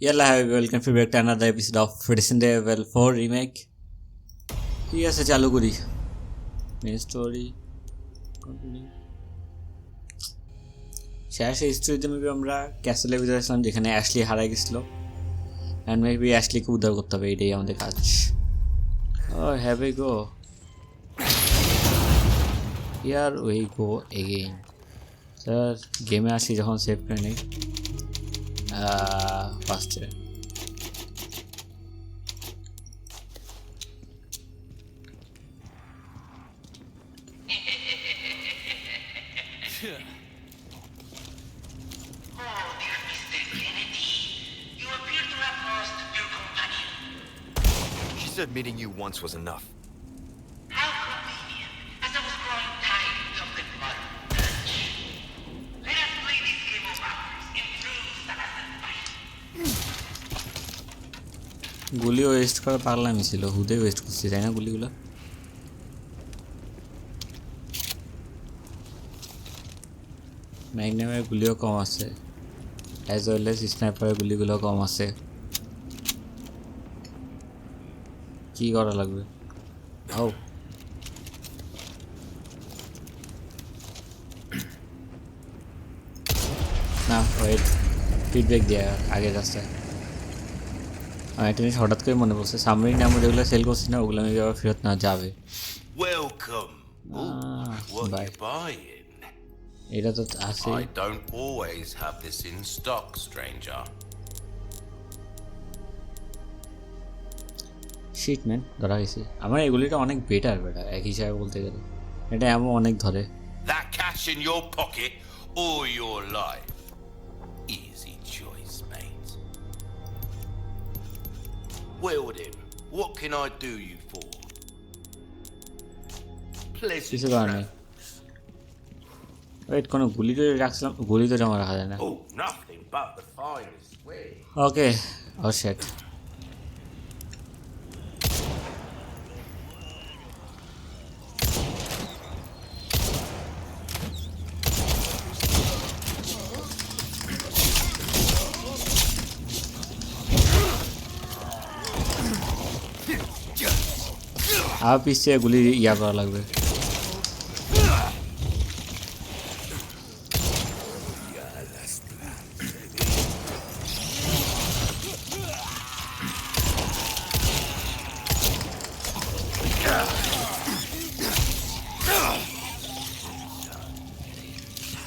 Yalla, hi, welcome back to another episode of Resident Evil 4 remake. ঠিক আছে চালু করি মেন স্টোরি কন্টিনিউ। শেষ স্টোরিতে মেবি আমরা ক্যাসেলের ভিতরে ছিলাম যেখানে অ্যাশলি হারাই গেছিল অ্যান্ড মেবি অ্যাশলিকে উদ্ধার করতে হবে, এটাই আমাদের কাজ। Oh have we go here we go again. Sir গেমে আসি যখন সেভ করে নিই ফার্স্টে। Said meeting you once was enough. How convenient, as I was growing tired of the mud touch. Let us play this game of ours in true Salasan fight. গুলি West করা পাগলামি ছিল, হুদে ওয়েস্ট করছি তাই না গুলিগুলো। ম্যাগনামের গুলিও কম আছে, অ্যাজ ওয়েল এজ স্নাইপারের গুলিগুলো কম আছে। কি করা লাগবে? ও না, ওয়েট, ফিডব্যাক দেওয়া আগের রাস্তায়। আমার একটা জিনিস হঠাৎ করে মনে পড়ছে, সামরিন আমরা যেগুলো সেল করছি না ওগুলো আমি আবার ফেরত না যাবে। Welcome. What bye. you buying? এটা তো আছে। I don't always have this in stock, stranger. Shit man, ধরা গেছে। আমার এগুলিটা অনেক বেটার বেটা এক হিসাবে বলতে গেলে, এটা এমন অনেক ধরে। That cash in your pocket or your life? Easy choice, mate. Well then, what can I do you for? Pleasant কিছু করার নেই। travels. ওয়েট, কোনো গুলি তো রাখছিলাম, গুলি তো জমা রাখা যায় না। Oh, nothing but the finest way. Okay, oh shit. আর পিছিয়ে গুলি ইয়া করা লাগবে।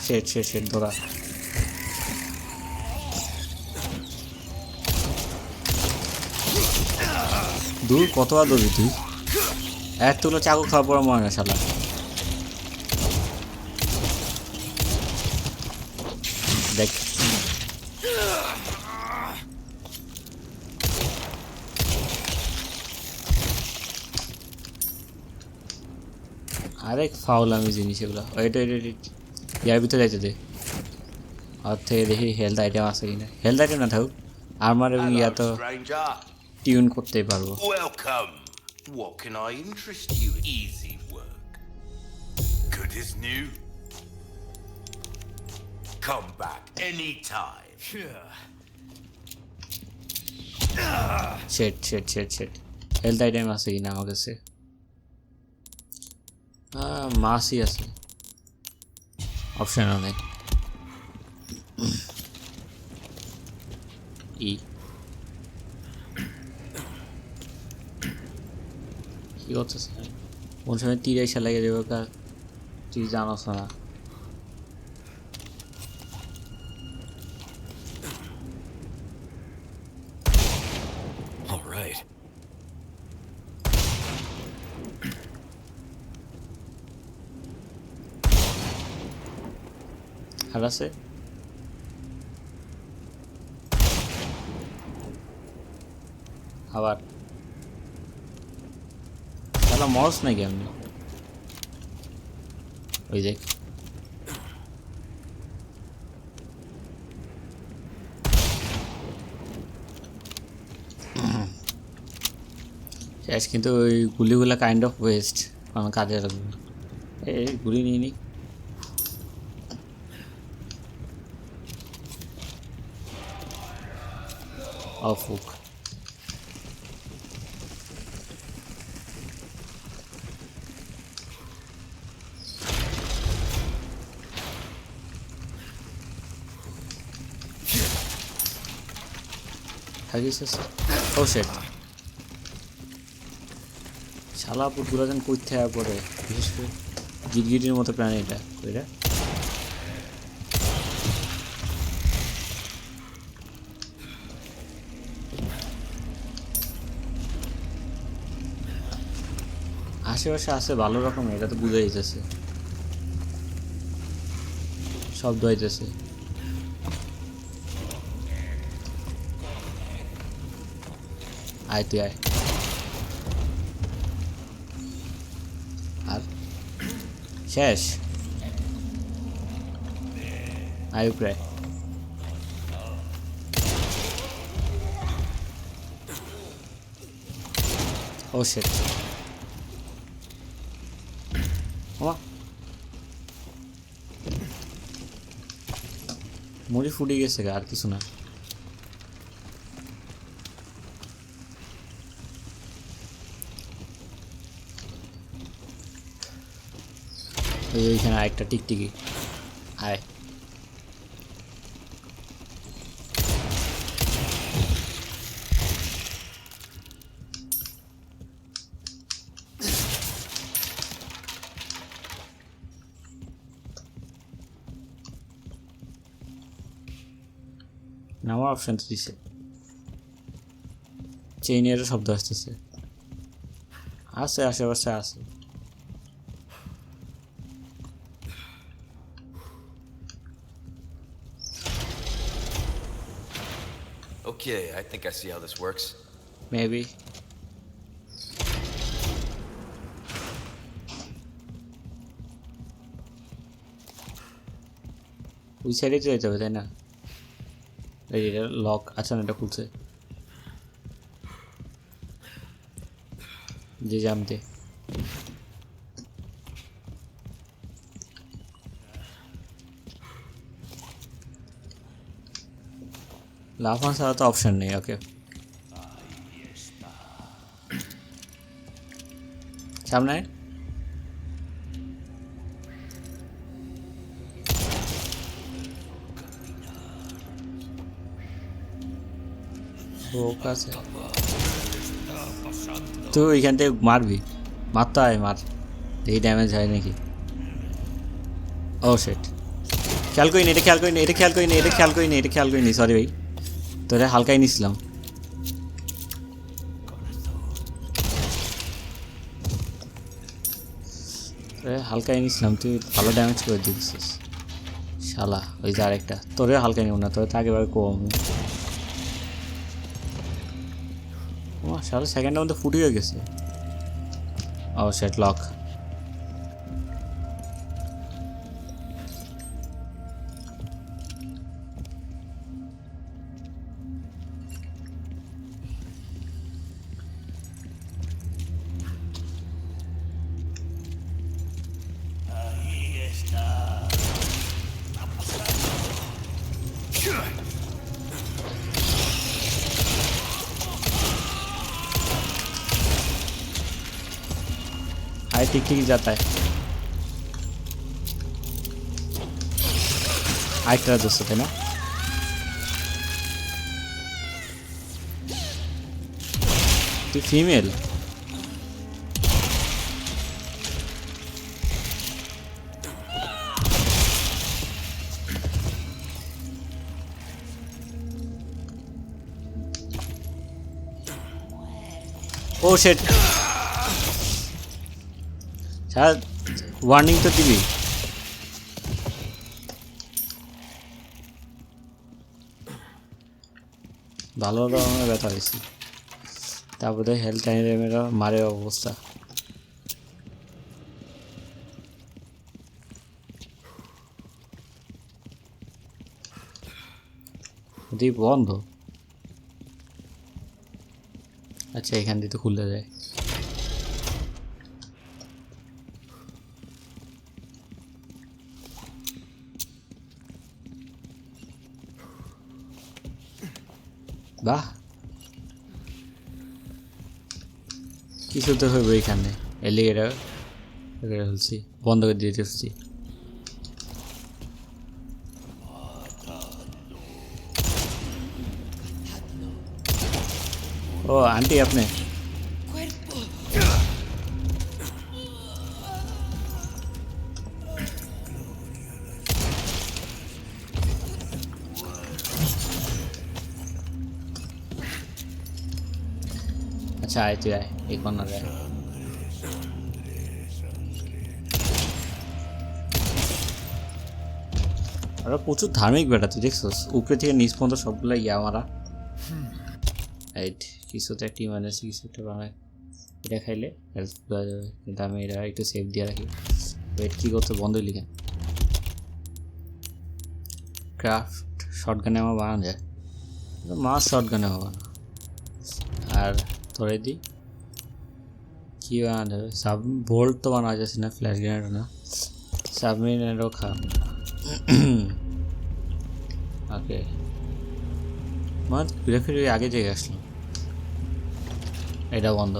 শেট শেট শেট ধরা। দূর কতবার দৌড়ি তুই? এতগুলো চাকু খাওয়ার পর মনে না শালা। দেখ আরেক ফাউল আমি জিনিস এগুলো। ওইটা ইয়ার ভিতরে যাইতে দে, আর থেকে দেখি হেলথ আইটেম আছে কিনা। হেলথ আইটেম না থাকুক, আমার এবং ইয়া তো Hello, stranger. টিউন করতেই পারবো। Welcome. What can I interest you? Easy work. Good as new. Come back anytime. শেট শেট শেট শেট হেলথ আইটেম আছে কিনা আমার কাছে? মাছই আছে, অপশানও নেই। ই কি করতেছে? কোন সময় তীর এসে লেগে যাবে, কার তুই জানোস না। All right. আর আছে আবার তাহলে মরস নাকি আমি? ওই দেখ শেষ, কিন্তু ওই গুলিগুলো কাইন্ড অফ ওয়েস্ট, কোনো কাজে লাগবে। এই গুলি নিয়ে নিই। অফুক ও শেট শালা পুতগুলো যেন কই থেকে পড়ে বিশেষ করে গিরগিটির মতো প্রাণী এটা কইরা আশেপাশে আছে ভালো রকম এটা তো বুঝে যাইতেছে শব্দ হইতেছে আয় তুই আয় আর শেষ আয় প্রায় ও শেট মুড়ি ফুটে গেছে আর কিছু না এইখানে আরেকটা টিকটিকি আয় নামার অপশন তো দিছে চেইনেরও শব্দ আসতেছে আছে আশেপাশে আছে Okay, I think I see how this works. Maybe ওই সাইডে চলে যাবে তাই না এই এটা লক আচ্ছা না এটা খুলছে যে জানতে লাফান ছাড়া তো অপশন নেই ওকে সামনে আছে তুই ওইখান থেকে মারবি মারতে হয় মার এই ড্যামেজ হয় নাকি ও সেট খেয়াল করিনি এটা খেয়াল করিনি এটা খেয়াল করিনি এটা খেয়াল করিনি এটা খেয়াল করিনি সরি ভাই তোরা হালকাই নিছিলাম হালকাই নিছিলাম তুই ভালো ড্যামেজ করে দিচ্ছিস শালা ওই যে আরেকটা তোরে হালকাই নিব না তোর তো আগেবার কম শালা সেকেন্ডের মধ্যে ফুটে গেছে ও সেট লক हाय ठीक ठीक जाता है हाई करा दोस्तों थे ना तू फीमेल ओ शिट शायद वार्निंग तो दिबी ভালো রকমের ব্যথা হয়েছে তারপরে হেলথ টাইমের মারে অবস্থা দ্বীপ বন্ধ আচ্ছা এখান দিয়ে তো খুলে যায় বাহ কিছু তো হবে এখানে এলে এটা হলছি বন্ধ করে দিয়ে দিচ্ছি ও আন্টি আপনি আচ্ছা আয় তুই আয় এই কর্নারে আয় ওরা প্রচুর ধার্মিক বেটা তুই দেখছিস উপরে থেকে নিচ পর্যন্ত সবগুলো ইয়া মারা রাইট কিছুটা টিম আনেছি কিছুটা বানায় এটা খাইলে হেলথ দেওয়া যাবে কিন্তু আমি এটা একটু সেভ দিয়ে রাখি ওয়েট কী করতে বন্ধ লিখে ক্রাফট শর্টগানে আমার বানানো যায় মাছ শর্টগানে হবে না আর তোরে দিই কী বানানো যাবে সাব বোল্ট তো বানানো যাচ্ছে না ফ্ল্যাশ গ্রেনেডও না সাবমেরিনেরও খা ওকে মানে ঘুরে ফিরে আগে থেকে আসলাম এটা বন্ধ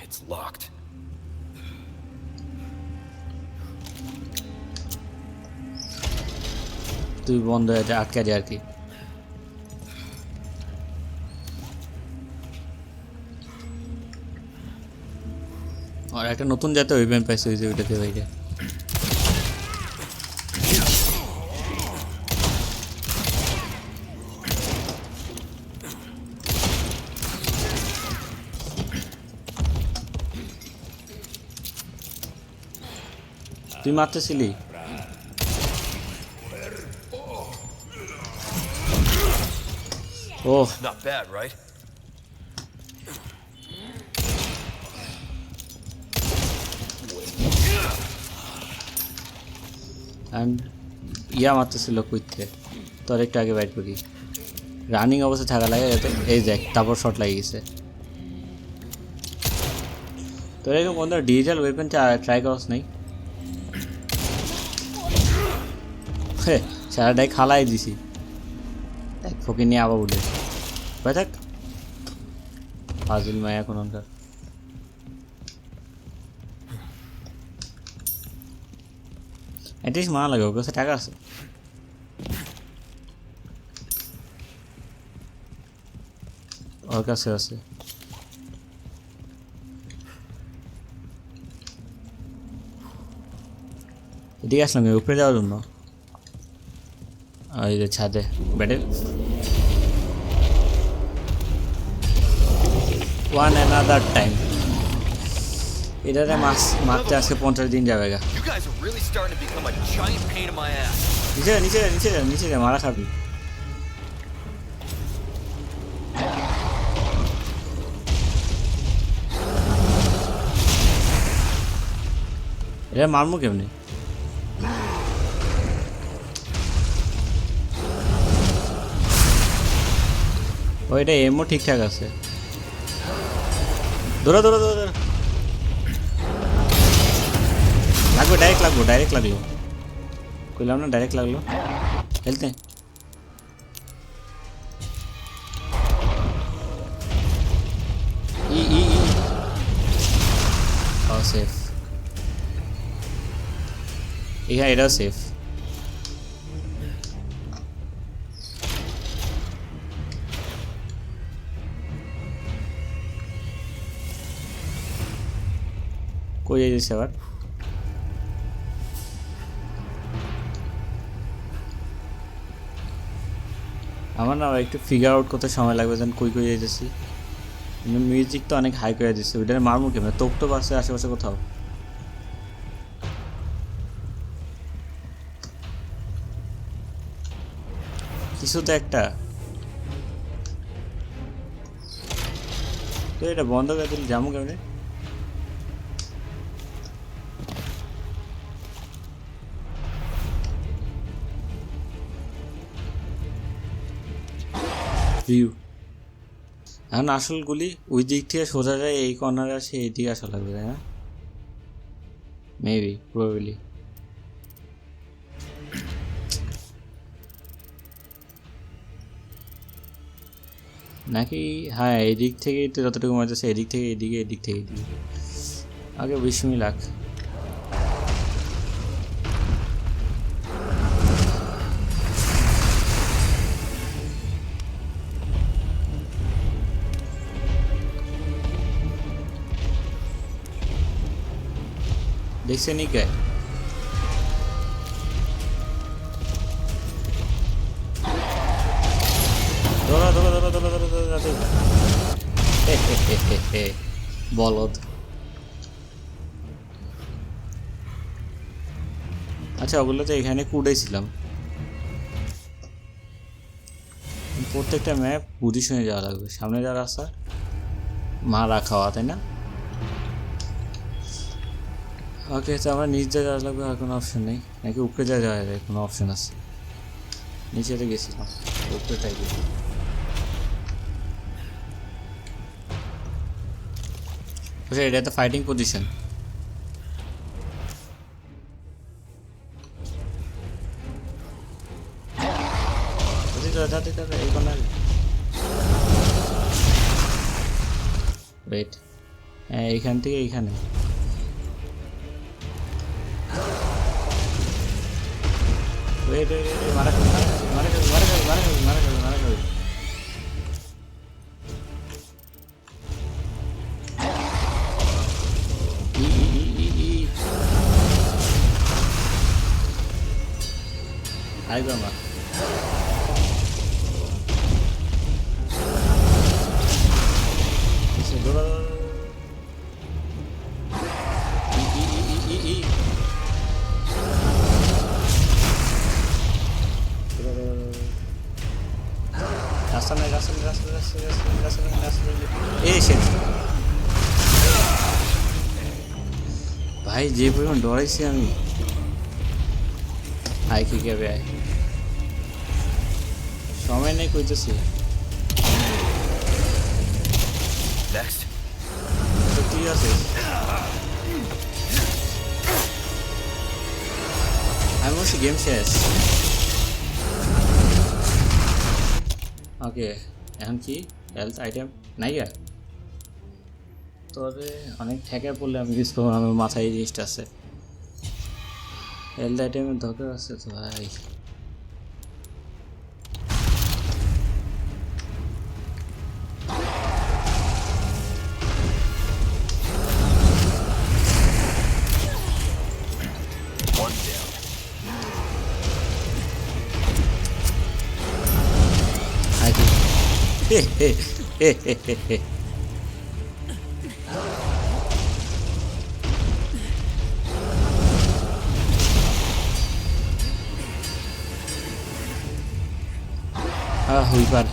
It's locked. তুই বন্ধ এটা আটকে দে আর কি আর একটা নতুন জাতীয় ইভেন্ট পাইছে ওই যে ওইটাতে বাইরে তুই মারতেছিলি oh Not bad, right? And yeah মারতেছিল কুইতে তোর একটু আগে বাইট করি রানিং অবস্থায় থাকা লাগে যাতে এই দেখ তারপর শট লাগিয়ে গেছে তোর এরকম কোনো ডিজিটাল ওয়েপেন ট্রাই করস নাই হ্যাঁ সারাটাই খালাই দিছি দেখ ফোকে নিয়ে আবার উঠে ভাই থাক ফাজিল মায়া এখনকার অ্যাটলিস্ট মা লাগে ওর কাছে টাকা আছে ওর কাছে আছে এদিকে আসলাম উপরে যাওয়ার জন্য এই যে ছাদে বেডে ওয়ান অ্যানাদার টাইম এটাতে মাছ মারতে আজকে 50 দিন যাবে গা You guys are really starting to become a giant pain in my ass. নিচে মারা খাবি এটা মারমু কেমনি ওইটা এমও ঠিকঠাক আছে দৌড়া লাগবে ডাইরেক্ট লাগলো কইলাম না ডাইরেক্ট লাগলো খেলতে সেফ এটাও সেফ কই যাইছে আবার আমার না একটু ফিগার আউট করতে সময় লাগবে যেন কই যাইতেছি মিউজিক তো অনেক হাই করে দিচ্ছে ওইটা মারমু কেমন তোপ আছে আশেপাশে কোথাও কিছু তো একটা তো এটা বন্ধ করে দিলে যাবো কেমনে ভিউ এখন আসলগুলি ওই দিক থেকে সোজা যায় এই কর্নারে আসে এই দিকে আসা লাগবে তাই না মেবি প্রবাবলি নাকি হ্যাঁ এদিক থেকে তো যতটুকু মনে হচ্ছে এদিক থেকে এদিকে এদিক থেকে এদিকে আগে 20 মিনিট লাখ দেখছে নি কে ধরো ধরো ধরো ধরো ধরো ধরো ধরো বলদ আচ্ছা ওগুলো তো এখানে কুড়েছিলাম প্রত্যেকটা ম্যাপ বুঝে শুনে যাওয়া লাগবে সামনে যাওয়ার রাস্তা মারা খাওয়া তাই না ওকে তো আমার নিচ দিয়ে যাওয়া লাগবে আর কোনো অপশন নেই নাকি উপরে যাওয়া যাবে কোনো অপশন আছে নিচেতে গেছিলাম উপরেটাই গেছি আচ্ছা এটা তো ফাইটিং পজিশন এই কোনায় ওয়েট হ্যাঁ এইখান থেকে এইখানে ওয়েট মারা খাবে মারা খাবে মারা খাবে মারা খাবে মারা খাবে মারা খাবে আরেকবার মার রাস্তা নাই রাস্তা নেই রাস্তা রাস্তা রাস্তা রাস্তা নেই রাস্তা এই শেষ ভাই যে পরিমাণ ডরাইছি আমি আয় কি কে আয় সময় নেই কইতেছি Next. ঠিক আছে আমি বলছি গেম শেষ ওকে এখন কি হেলথ আইটেম নাই গা তবে অনেক ঠেকা পড়লে আমি ইউজ করবো আমার মাথায় এই জিনিসটা আছে হেলথ আইটেমের দরকার আছে তো ভাই One down. হুইপার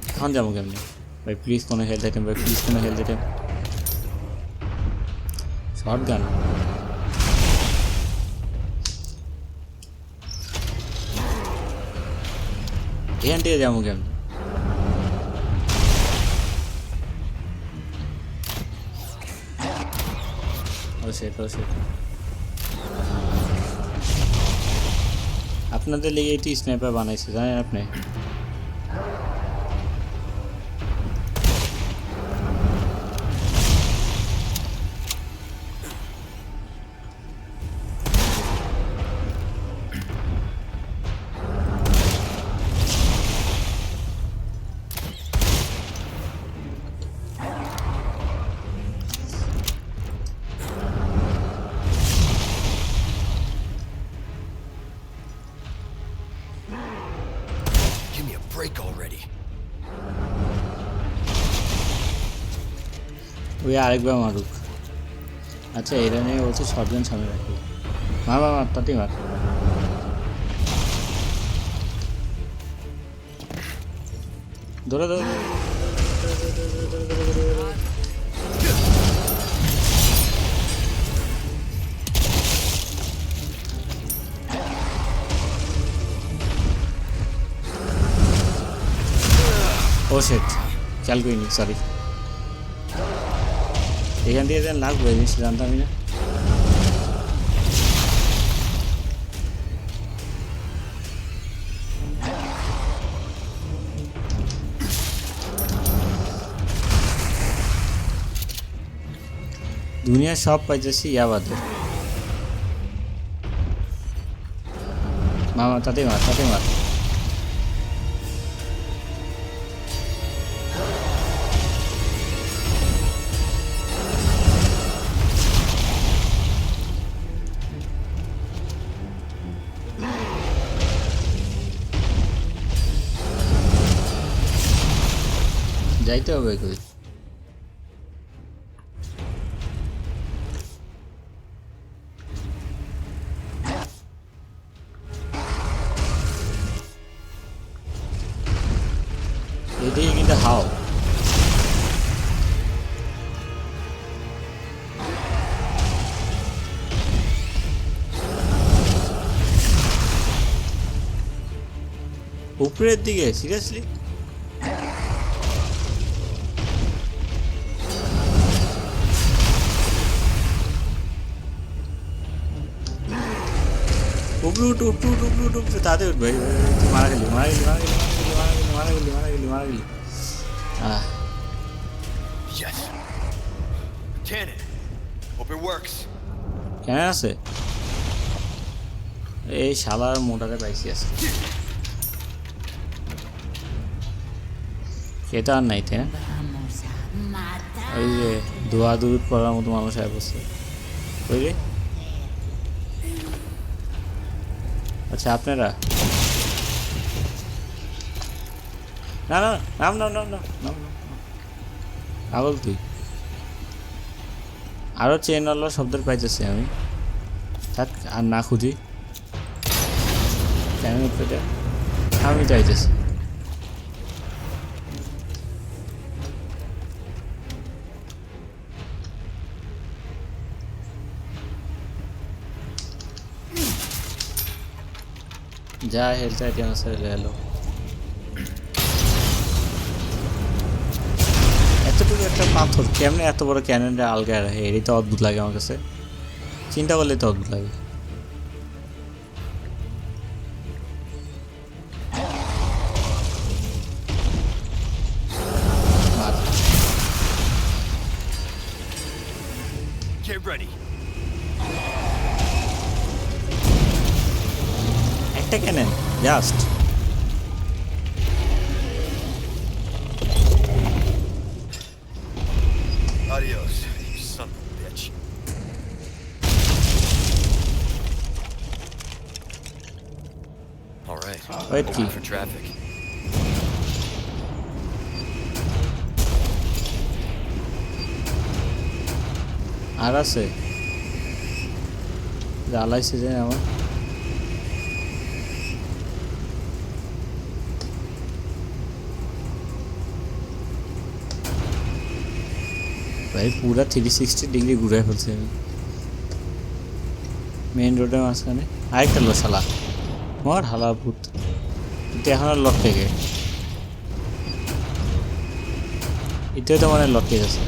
এখন যাবো কেমনি ভাই প্লিজ কোনো হেলথ আইটেম ভাই প্লিজ কোনো হেলথ আইটেম শর্ট গান এখান থেকে যাবো কেমনি ও সেট আপনাদের লেগে এটি স্নাইপার বানাইছে জানেন আপনি Give me a break already. ওই আরেকবার মারুক আচ্ছা এটা নিয়ে বলছে শটগান সামনে রাখি মার মার মার তাতেই মার ধরে ধরে ও সেট খেয়াল করিনি সরি এখান থেকে যেন লাগবে জিনিসটা জানতামই না দুনিয়ার সব পাইতেছি ইয়াবাদের। মামা তাতে মার, তাতে মার। যাইতে হবে কই? এদিকে কিন্তু হাও। উপরের দিকে সিরিয়াসলি? উপরে উঠ উঠ উঠ উঠ উঠ উঠ তাতে উঠ ভাই। মারা গেলি মারা গেলি মারা গেলি মারা গেলি মারা গেলি মারা গেলি। Yes. Cannon. Hope it works. কেন আছে? এই শালার মোটারে পাইছি আছে। সেটা আর নাই তাই না? ওই যে দোয়া দূর পড়ার মতো মানুষ আয় বসে ওই রে। আচ্ছা আপনারা না না নাম নাম নাম নাম নাম আগল তুই আরও চেনওয়ালা শব্দের পাইতেছি আমি। থাক আর না খুঁজি কেন পেটে আমি চাইতেছি। যা হেলথ আইটেম আছে এলো। এতটুকু একটা পাথর কেমনে এত বড় ক্যাননটা আলগায় রাখে, এটাই তো অদ্ভুত লাগে আমার কাছে। চিন্তা করলে তো অদ্ভুত লাগে। Get ready. একটা cannon just. Adios, you son of a bitch. All right. Wait, Open key. for traffic. আর আছে জ্বালাইছে যে আমার। ভাই পুরা 360 ডিগ্রি ঘুরে ফেলছে আমি মেইন রোডের মাঝখানে। আরেকটা লো শালা মর হালা ভূত। কিন্তু এখন আর লটকে গে এটাই তো মানে লটকে গেছে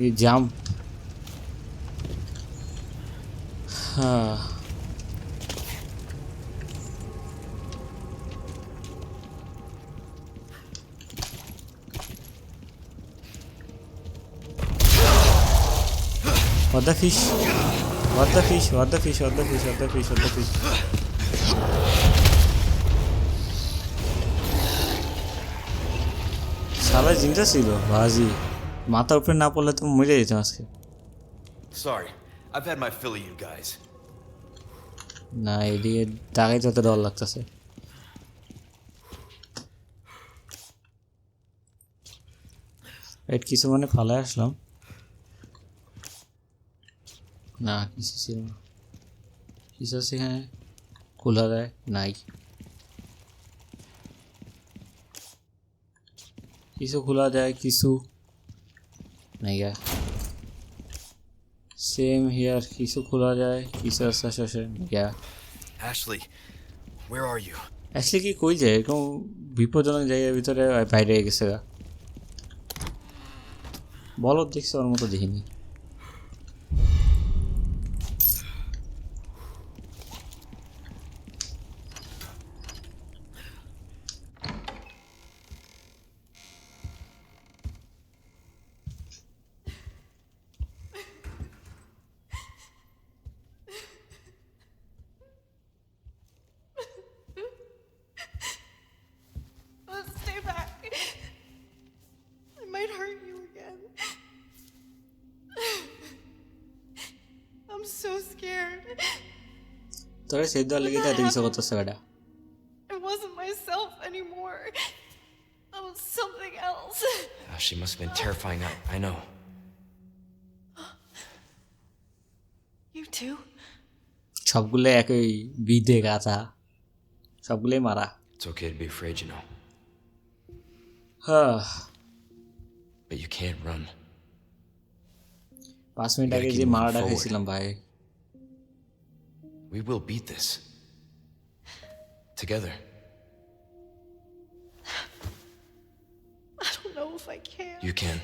এই জাম্প। হ্যাঁ What the fish? What the fish? What the fish? What the fish? What the fish? What the fish? শালা জিনটা ছিল বাজি, মাথার উপরে না পড়লে তো মরে যেতাম আজকে। Sorry, I've had my fill of you guys. না এদিকে তাকাই যত ডর লাগতেছে। কিছু মানে ফালায় আসলাম না, কিছু ছিল না। কিছু সেখানে খোলা দেয় নাই, কিছু খোলা যায় কিছু নাই। সেম হিয়ার, কিছু খোলা যায় কিছু আস্তে আস্তে গিয়া। Ashley, where are you? আসলে কি কই যায় এরকম বিপজ্জনক জায়গার ভিতরে বাইরে গেছে গা। বলো দেখছি ওর মতো দেখিনি। so scared. তোরে সেভ দেওয়ার লেগে তাই কিছু করতেছে বেটা I wasn't myself anymore. I was something else. She must have been terrifying. I know. You too? সবগুলো একই বিধে গাথা সবগুলোই মারা It's okay to be afraid, you know. হ্যাঁ But you can't run. 5 minute আগে যে মারাটা খেয়েছিলাম ভাই We will beat this. Together. I don't know if I can. You can.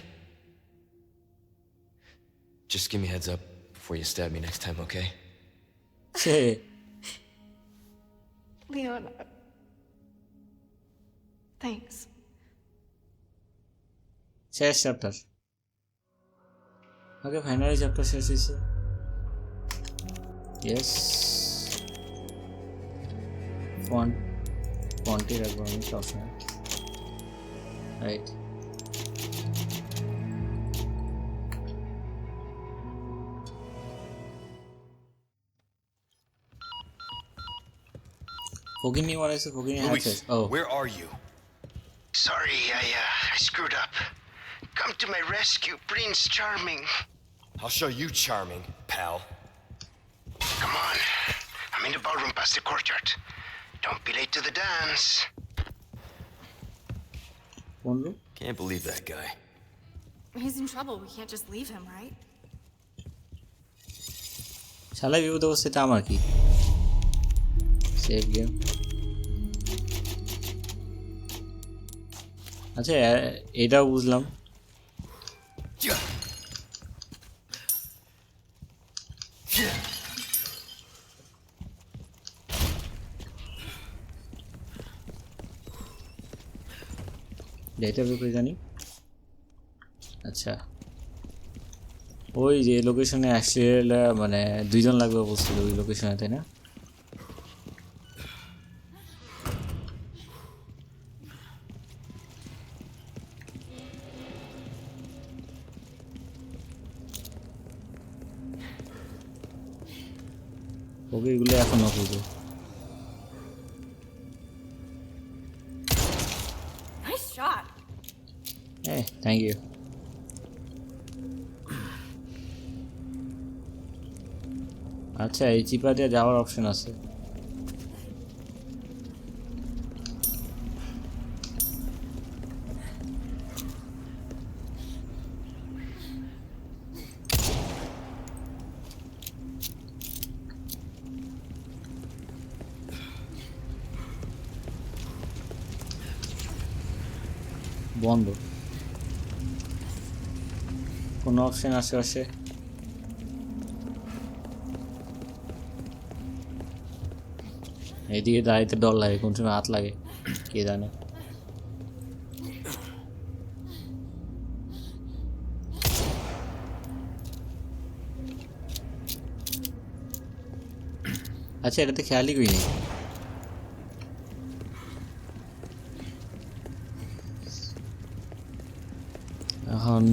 Just give me a heads up before you stab me next time, okay? সে Leon, thanks. শেষ chapter okay finally chapter শেষ হয়েছে yes ফন্টই রাখবো আমি সবসময় right ফকিনি মারাইছে ফকিনি হ্যাছে oh where are you? Sorry, I screwed up. Come to my rescue, Prince Charming. I'll show you charming, pal. Come on. I'm in the ballroom past the courtyard. Don't be late to the dance. কোন room Can't believe that guy. He's in trouble. We can't just leave him, right? শালা বিপদ অবস্থাটা আমার কি save game আচ্ছা এটাও বুঝলাম data ব্যাপারে জানি আচ্ছা ওই যে লোকেশনে আসলে মানে 2 জন লাগবে বলছিল ওই লোকেশনে তাই না ওকে এগুলো এখনো খুঁজে Nice shot. থ্যাংক ইউ আচ্ছা এই চিপা দিয়ে যাওয়ার অপশন আছে বন্ধ কোনো অপশন আশেপাশে এইদিকে দাঁড়াইতে ডর লাগে কোন সময় হাত লাগে কে জানে আচ্ছা এটাতে খেয়ালই করি নেই এখন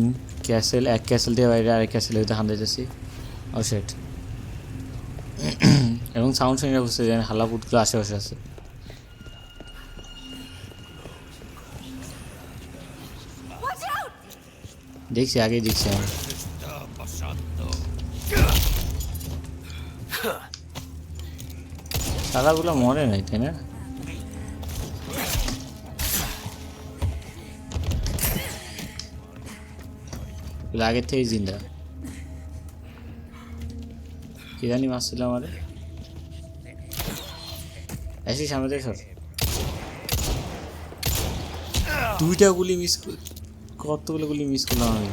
ক্যাসেল এক ক্যাসেল দিয়ে বাইরে আরেক ক্যাসেল হইতে হান দিতেছি ও সেট এবং সাউন্ড শুনে বুঝতে জানি হালাপুটগুলো আশেপাশে আছে Watch out! দেখছি আগেই দেখছি আমি শালাগুলো মরে নাই তাই না আগের থেকেই জিন্দা কি জানি মারছিল আমারে এসে সামনে থেকে সর 2টা গুলি মিস কতগুলো গুলি মিস করলাম আমি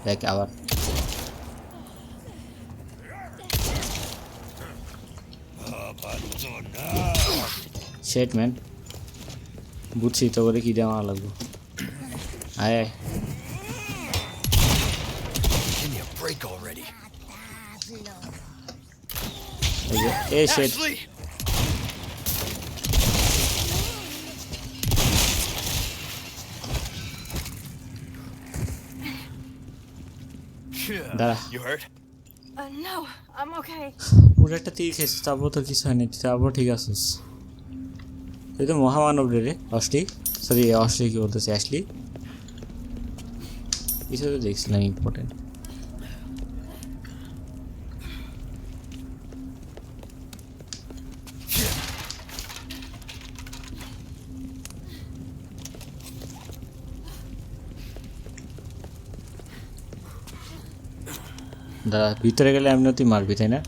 দেখ আবার শেট ম্যান বুঝছি তো করে কি দেওয়া লাগবে আয় Give me a break already. এই শেট Ashley! দাঁড়া You hurt? No, I'm okay. পুরো একটা তীর খেয়েছিস, তারপর তো কিছু হয়নি, তারপর ঠিক আছিস। তুই তো মহামানব রে অস্ট্রি, সরি অস্ট্রি কি বলতেছে, অ্যাশলি কিছু তো দেখছিলাম ইম্পর্টেন্ট। দাঁড়া, ভিতরে গেলে এমনি তুই মারবি তাই না?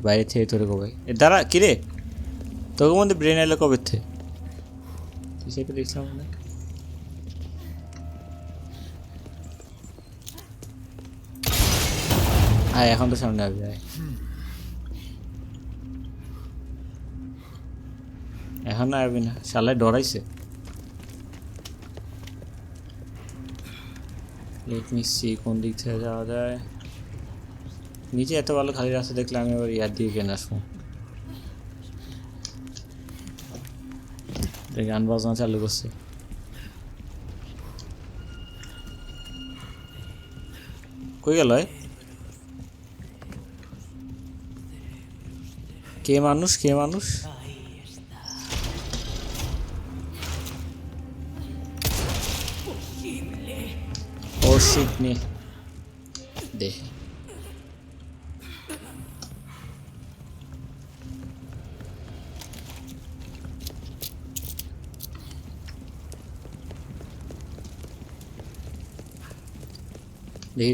বাইরে থেকে তোরে কবে দাঁড়া কিরে, তোকে মধ্যে ব্রেন এলো কবে থেকে? তুই সেটা দেখছিলাম না। আয় এখন তো সামনে আসবে, আয় এখন আসবি না, শালায় ডরাইছে। লেট মি সি কোন দিক থেকে যাওয়া যায়। নিচে এত ভালো খালি রাস্তা দেখলে আমি আবার ইয়ার দিয়ে কেন আসবো। গান বাজনা চালু করছে। কই গেল? কে মানুষ, কে মানুষ? ও শিট নে দে।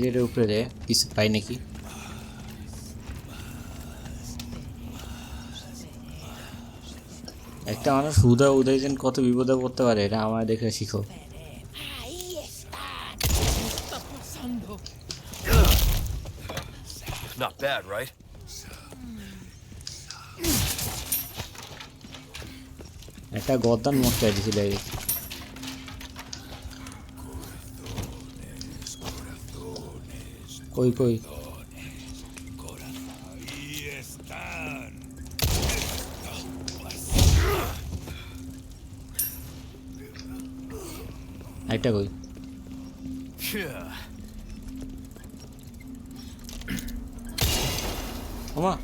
ধীরে উপরে দে, কিছু পাই নাকি? একটা মানুষ হুদা উদয় যেন কত বিপদে পড়তে পারে, এটা আমার দেখে শিখো। Not bad, right? একটা গর্দান মশলা দিয়েছিল এই। কই কই একটা কই? Yeah. ওমা,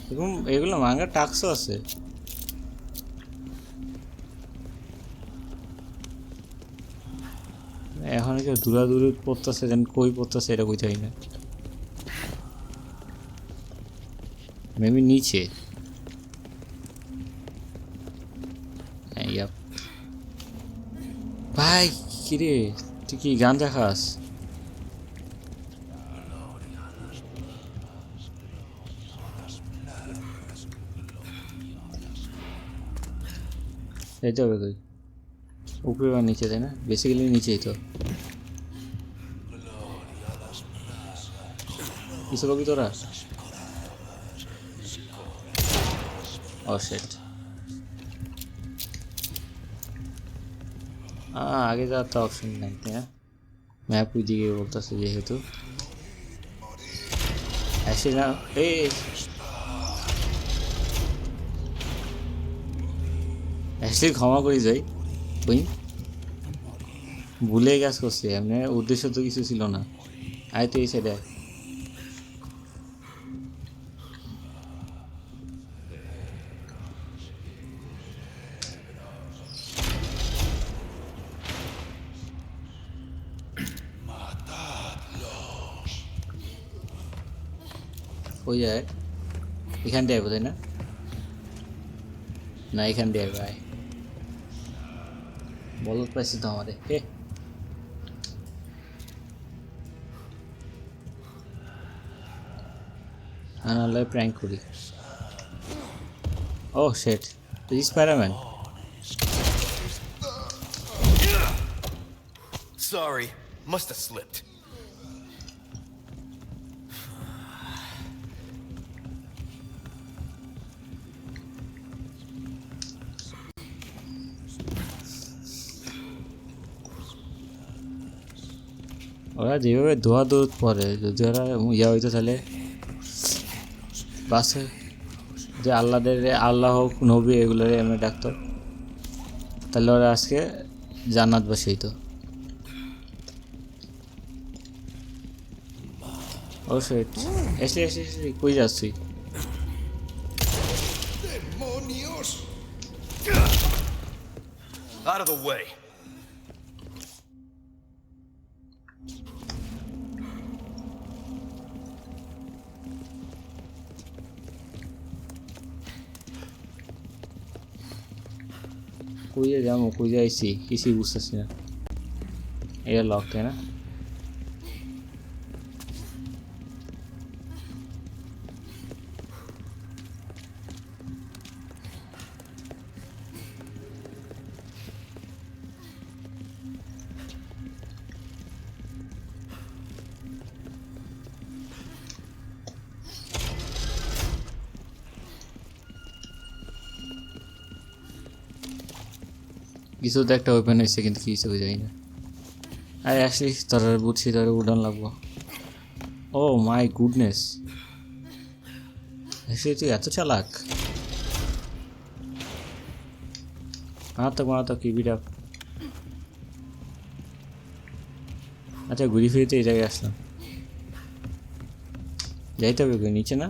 এরকম এগুলো মাঙ্গার টাক্সও আছে। এখন কেউ দূরাদূরি পড়তেছে, যেন কই পড়তেছে এটা কইতে হয় না। মেবি নিচে। ভাই কিরে, তুই কি গান দেখাস? যাইতে হবে কই? উপরে বা নিচে তাই না? বেসিক্যালি নিচেই তো। কিছু কবি তোরা? ও শিট। আগে যাওয়ার তো অপশন নাই তাই না? ম্যাপ ওই দিকে বলতেছে যেহেতু। আসি না এই আসলে ক্ষমা করি যাই, ওই ভুলে কাজ করছি, এমনি উদ্দেশ্য তো কিছু ছিল না। আয় তো এই সাইডে ওই যায়, এখান দিয়ে আইব তাই না? না এখান দিয়ে আইব, আয় বলত পাইছি তো আমাদের। হে আনালয় প্র্যাঙ্ক করি। Oh shit, Spiderman. Sorry, must have slipped. ওরা যেভাবে দোয়া দৌড় পরে, যদি ওরা ইয়া হইতো তাহলে বাসে যে আল্লাহ হোক নবী এগুলোর এমনি ডাকতো, তাহলে ওরা আজকে জান্নাতবাসী হইতো। ও ও শিট এসলি কই যাচ্ছি Out of the way. কই যাবো কই যাইছি কিছুই বুঝতেছি না এটা লক তাই না কিছু তো একটা ওপেন হয়েছে কিন্তু কি হিসেবে যাই না আরে আসলি তোর বুঝছি তোর উড়ান লাগবো ও মাই গুডনেস আসলে তুই এত চালাক মারাত্মক কি বিটা আচ্ছা ঘুরি ফিরিতে এই জায়গায় আসলাম যাইতে হবে কই নিচে না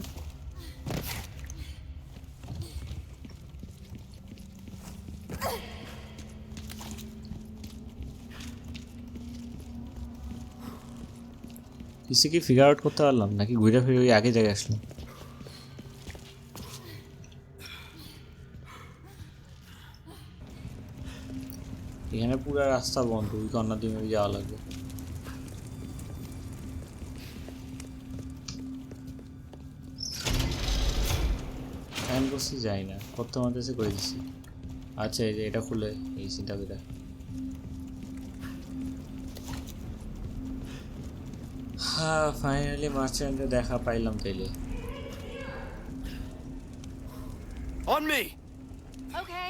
কিছু কি ফিগার আউট করতে পারলাম নাকি ঘুরে ফিরে ওই আগে জায়গায় আসলাম এখানে পুরো রাস্তা বন্ধ ওই কর্নার দিয়ে যাওয়া লাগবে আমি বসে যাই না কত আমাদের কাছে করে দিচ্ছি আচ্ছা এই যে এটা খুলে এই চিন্তা করে হ্যাঁ ফাইনালি মার্চেন্টে দেখা পাইলাম তাইলে On me. Okay.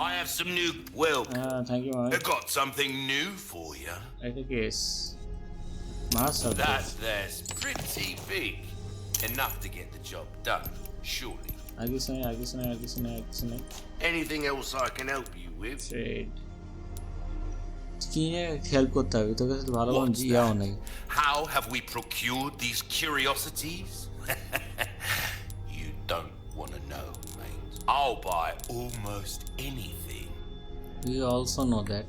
I have some new. Welcome. হ্যাঁ thank you I got something new for you. এটা case master That there's pretty big. Enough to get the job done, surely. আগে শুনে Anything else I can help you with? Trade কিনে help করতে হবে তোর কাছে তো ভালো ভালো What's ইয়াও that? নেই How have we procured these curiosities? You don't want to know, mate. I'll buy almost anything. You also know that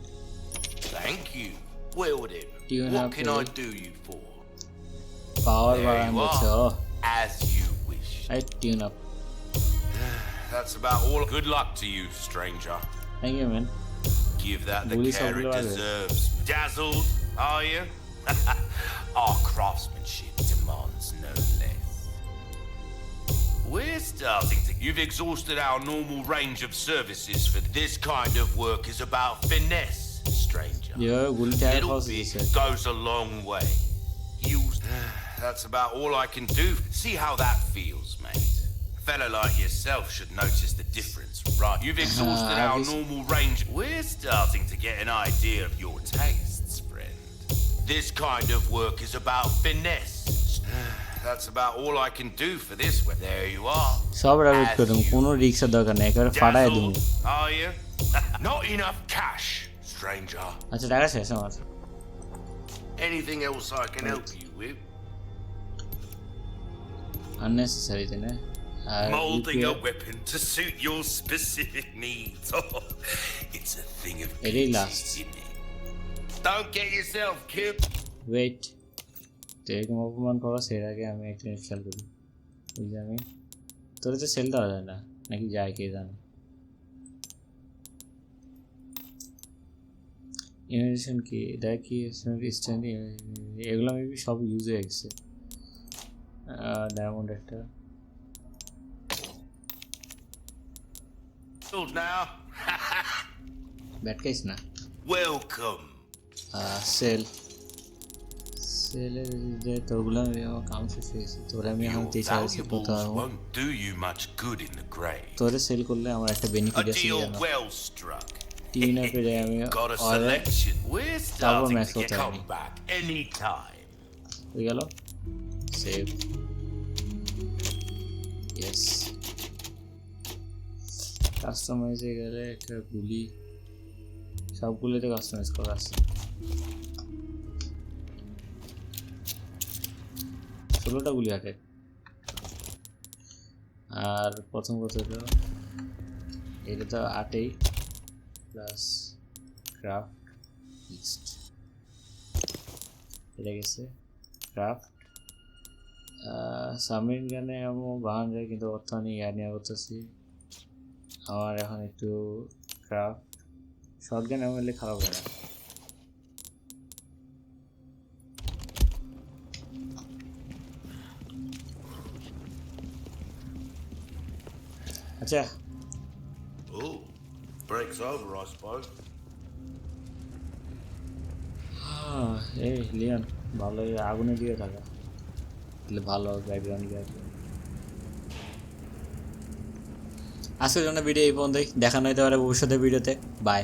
Thank you. Well then, Tune what up can I the- do you for? Power There বাড়ানো you হচ্ছে ও are. As you wish. I tune up That's about all. Good luck to you, stranger. Thank you man Give that the Bully care it Sablo, deserves. Dazzled, are you? Our craftsmanship demands no less. We're starting to. You've exhausted our normal range of services for this kind of work is about finesse, stranger. যেভাবে গুলি tyre Little খাওয়া bit দিচ্ছে goes a long way. You. That's about all I can do. See how that feels, mate. A fella like yourself should notice the difference, right? You've exhausted our this- normal range. We're starting to get an idea of your tastes, friend. This kind of work is about finesse. That's about all I can do for this one. There you are. সব rabbit As করুন you কোনো রিক্সের দরকার নেই একেবারে ফাটাই দিব Dazzled, are you? Not enough cash, stranger. আচ্ছা টাকা শেষ আমার Anything else I can help you with? Unnecessary তাই না আর Molding a UPI weapon to suit your specific needs. Oh, it's a thing of It beauty, lasts. isn't it? Don't get yourself killed. Wait তো এরকম অপমান করা সের আগে আমি একটা জিনিস খেয়াল করি ওই যে আমি তোর তো সেল দেওয়া যায় না নাকি যায় কে জানে ইমাজিনেশন কি দেখ কি স্ট্যান্ড এগুলো মেবি সব ইউজ হয়ে গেছে ডায়মন্ড একটা Hold now. ব্যাট খাইস না Welcome. সেল সেলের যে তোরগুলো আমি আমার কাম শেষ হয়েছে তোরে আমি এখন Your 23 valuables কোথাও won't do you much good in the grave. তোরে সেল করলে আমার একটা A বেনিফিট আছে deal জানো well struck. টিন আপে আমি Got a order selection. We're starting match to get hotel. come back anytime. হয়ে গেল সেভ ইয়েস কাস্টমাইজে গেলে একটা গুলি সবগুলোতে কাস্টমাইজ করা আছে 16টা গুলি হাটে। আর প্রথম কথা হলো এটা তো 8ই প্লাস ক্রাফট ইস্ট এটা গেছে ক্রাফট সাবমেরিন গানে আমি বাহান যায় কিন্তু অর্থ নিয়ে ইয়ার নিয়ে করতেছি। আমার এখন একটু ক্রাফট শর্ট গান এমন খারাপ হয় না। আচ্ছা Oh, break's over, I suppose. এই লিয়ান ভালোই আগুনে দিয়ে থাকা তাহলে ভালো ব্যাকগ্রাউন্ড গিয়ে আজকের জন্য ভিডিও এই পর্যন্তই। দেখানো হতে পারে ভবিষ্যতের ভিডিওতে। বাই।